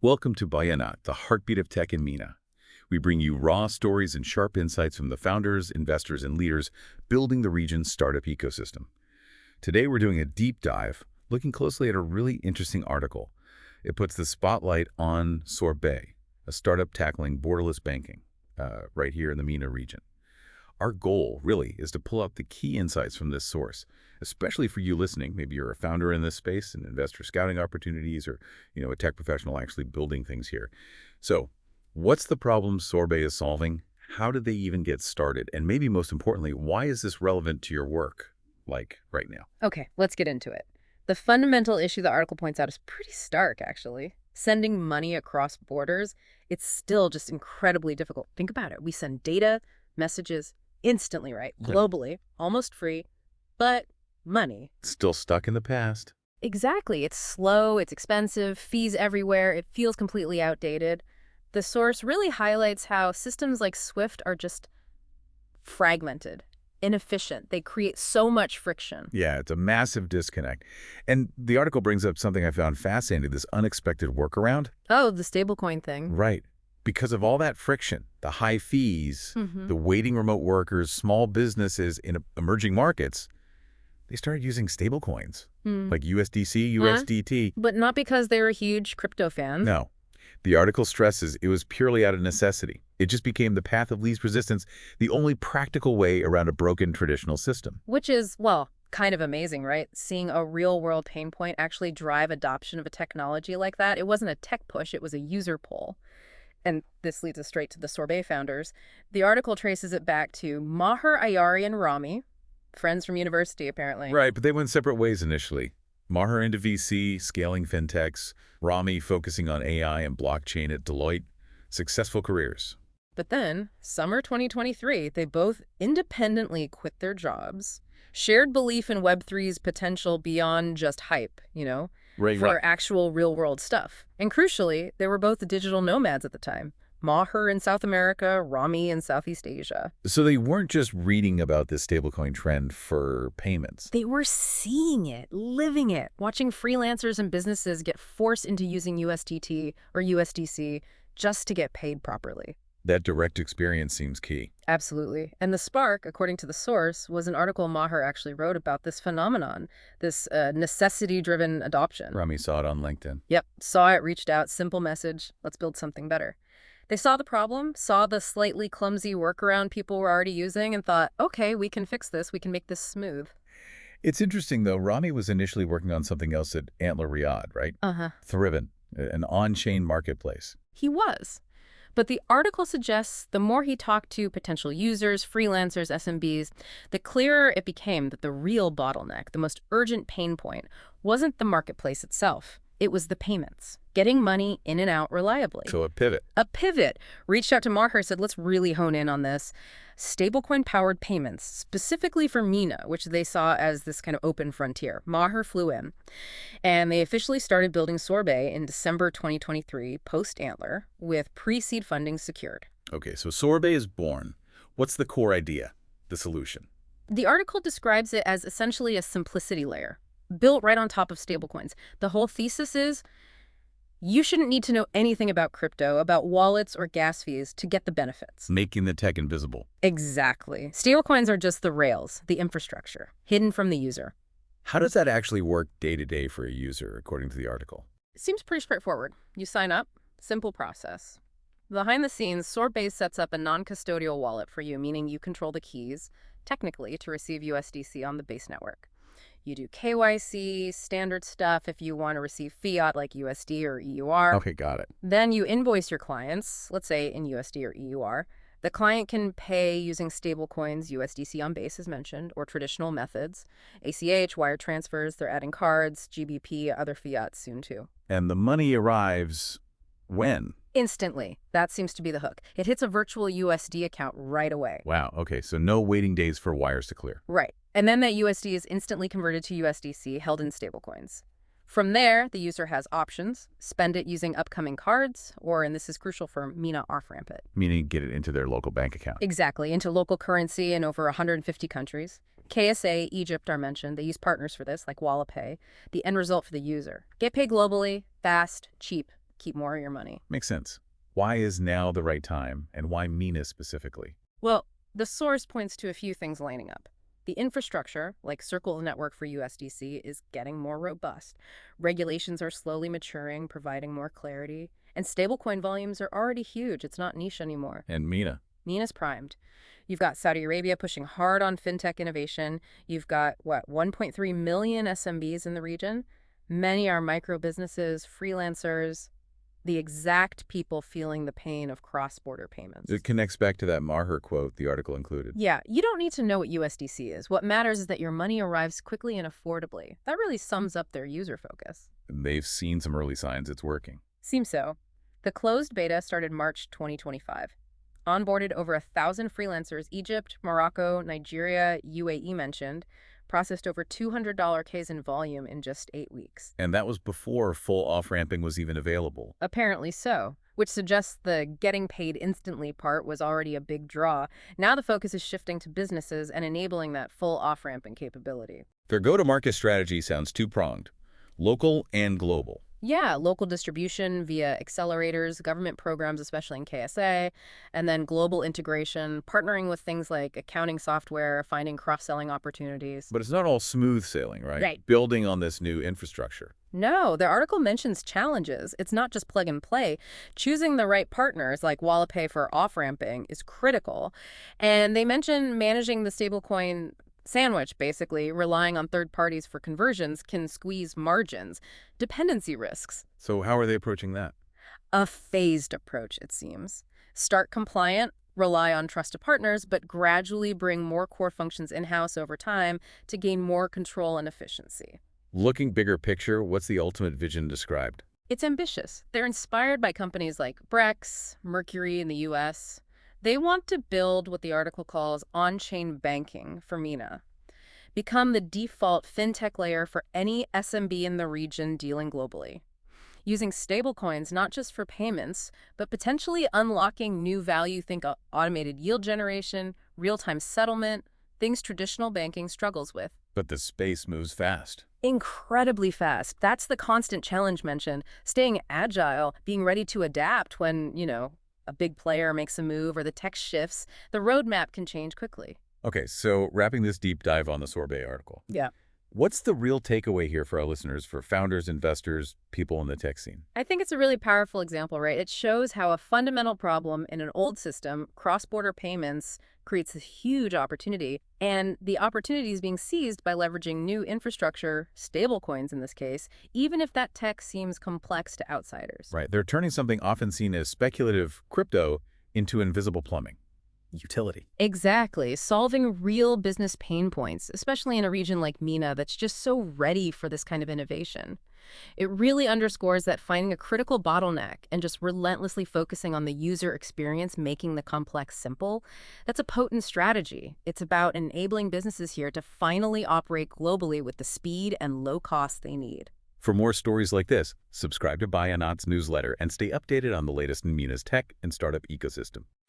Welcome to MENA, the heartbeat of tech in MENA. We bring you raw stories and sharp insights from the founders, investors, and leaders building the region's startup ecosystem. Today, we're doing a deep dive, looking closely at a really interesting article. It puts the spotlight on Sorbet, a startup tackling borderless banking, right here in the MENA region. Our goal, really, is to pull out the key insights from this source, especially for you listening. Maybe you're a founder in this space, an investor scouting opportunities, or a tech professional actually building things here. So, what's the problem Sorbet is solving? How did they even get started? And maybe most importantly, why is this relevant to your work, like right now? Okay, let's get into it. The fundamental issue the article points out is pretty stark, actually. Sending money across borders, it's still just incredibly difficult. Think about it. We send data, messages, instantly, right? Globally, almost free, but money. Still stuck in the past. Exactly. It's slow, it's expensive, fees everywhere, it feels completely outdated. The source really highlights how systems like SWIFT are just fragmented, inefficient. They create so much friction. Yeah, it's a massive disconnect. And the article brings up something I found fascinating, this unexpected workaround. Oh, the stablecoin thing. Right. Because of all that friction, the high fees, the waiting remote workers, small businesses in emerging markets, they started using stablecoins like USDC, USDT. But not because they were huge crypto fans. No. The article stresses it was purely out of necessity. It just became the path of least resistance, the only practical way around a broken traditional system. Which is, well, kind of amazing, right? Seeing a real-world pain point actually drive adoption of a technology like that. It wasn't a tech push, it was a user pull. And this leads us straight to the Sorbet founders. The article traces it back to Maher, Ayari, and Rami, friends from university, apparently. Right, but they went separate ways initially. Maher into VC, scaling fintechs, Rami focusing on AI and blockchain at Deloitte. Successful careers. But then, summer 2023, they both independently quit their jobs, shared belief in Web3's potential beyond just hype, for actual real-world stuff. And crucially, they were both digital nomads at the time. Maher in South America, Rami in Southeast Asia. So they weren't just reading about this stablecoin trend for payments. They were seeing it, living it, watching freelancers and businesses get forced into using USDT or USDC just to get paid properly. That direct experience seems key. Absolutely. And the spark, according to the source, was an article Maher actually wrote about this phenomenon, this necessity-driven adoption. Rami saw it on LinkedIn. Yep. Saw it, reached out, simple message, let's build something better. They saw the problem, saw the slightly clumsy workaround people were already using, and thought, okay, we can fix this, we can make this smooth. It's interesting, though. Rami was initially working on something else at Antler Riyadh, right? Thriven, an on-chain marketplace. He was. But the article suggests the more he talked to potential users, freelancers, SMBs, the clearer it became that the real bottleneck, the most urgent pain point, wasn't the marketplace itself. It was the payments, getting money in and out reliably. So a pivot. A pivot. Reached out to Maher, said, let's really hone in on this. Stablecoin-powered payments, specifically for MENA, which they saw as this kind of open frontier. Maher flew in, and they officially started building Sorbet in December 2023, post-Antler, with pre-seed funding secured. Okay, so Sorbet is born. What's the core idea, the solution? The article describes it as essentially a simplicity layer, built right on top of stablecoins. The whole thesis is you shouldn't need to know anything about crypto, about wallets or gas fees to get the benefits. Making the tech invisible. Exactly. Stablecoins are just the rails, the infrastructure, hidden from the user. How does that actually work day to day for a user, according to the article? It seems pretty straightforward. You sign up, simple process. Behind the scenes, Sorbet sets up a non-custodial wallet for you, meaning you control the keys, technically, to receive USDC on the base network. You do KYC, standard stuff if you want to receive fiat like USD or EUR. Okay, got it. Then you invoice your clients, let's say in USD or EUR. The client can pay using stablecoins, USDC on base as mentioned, or traditional methods. ACH, wire transfers, they're adding cards, GBP, other fiat soon too. And the money arrives when? Instantly. That seems to be the hook. It hits a virtual USD account right away. Wow, okay, so no waiting days for wires to clear. Right. And then that USD is instantly converted to USDC held in stablecoins. From there, the user has options, spend it using upcoming cards, or, and this is crucial for MENA, off-ramp it. Meaning get it into their local bank account. Exactly, into local currency in over 150 countries. KSA, Egypt are mentioned. They use partners for this, like WallahPay. The end result for the user. Get paid globally, fast, cheap, keep more of your money. Makes sense. Why is now the right time, and why MENA specifically? Well, the source points to a few things lining up. The infrastructure, like Circle's network for USDC, is getting more robust. Regulations are slowly maturing, providing more clarity. And stablecoin volumes are already huge. It's not niche anymore. And MENA? MENA's primed. You've got Saudi Arabia pushing hard on fintech innovation. You've got, 1.3 million SMBs in the region? Many are micro businesses, freelancers, the exact people feeling the pain of cross-border payments. It connects back to that Maher quote the article included. Yeah, you don't need to know what USDC is. What matters is that your money arrives quickly and affordably. That really sums up their user focus. They've seen some early signs it's working. Seems so. The closed beta started March 2025. Onboarded over 1,000 freelancers, Egypt, Morocco, Nigeria, UAE mentioned, processed over $200 Ks in volume in just 8 weeks. And that was before full off-ramping was even available. Apparently so, which suggests the getting paid instantly part was already a big draw. Now the focus is shifting to businesses and enabling that full off-ramping capability. Their go-to-market strategy sounds two-pronged, local and global. Yeah, local distribution via accelerators, government programs, especially in KSA, and then global integration, partnering with things like accounting software, finding cross-selling opportunities. But it's not all smooth sailing, right? Right. Building on this new infrastructure. No, the article mentions challenges. It's not just plug and play. Choosing the right partners, like WalletPay for off-ramping, is critical. And they mention managing the stablecoin sandwich, basically, relying on third parties for conversions can squeeze margins, dependency risks. So how are they approaching that? A phased approach, it seems. Start compliant, rely on trusted partners, but gradually bring more core functions in-house over time to gain more control and efficiency. Looking bigger picture, what's the ultimate vision described? It's ambitious. They're inspired by companies like Brex, Mercury in the US. They want to build what the article calls on-chain banking for MENA, become the default fintech layer for any SMB in the region dealing globally, using stablecoins not just for payments, but potentially unlocking new value, think automated yield generation, real-time settlement, things traditional banking struggles with. But the space moves fast. Incredibly fast. That's the constant challenge mentioned, staying agile, being ready to adapt when, a big player makes a move or the tech shifts. The roadmap can change quickly. Okay, so wrapping this deep dive on the Sorbet article. Yeah. What's the real takeaway here for our listeners, for founders, investors, people in the tech scene? I think it's a really powerful example, right? It shows how a fundamental problem in an old system, cross-border payments, creates a huge opportunity. And the opportunity is being seized by leveraging new infrastructure, stablecoins in this case, even if that tech seems complex to outsiders. Right. They're turning something often seen as speculative crypto into invisible plumbing. Utility. Exactly. Solving real business pain points, especially in a region like MENA that's just so ready for this kind of innovation. It really underscores that finding a critical bottleneck and just relentlessly focusing on the user experience, making the complex simple, that's a potent strategy. It's about enabling businesses here to finally operate globally with the speed and low cost they need. For more stories like this, subscribe to Buy Anat's newsletter and stay updated on the latest in MENA's tech and startup ecosystem.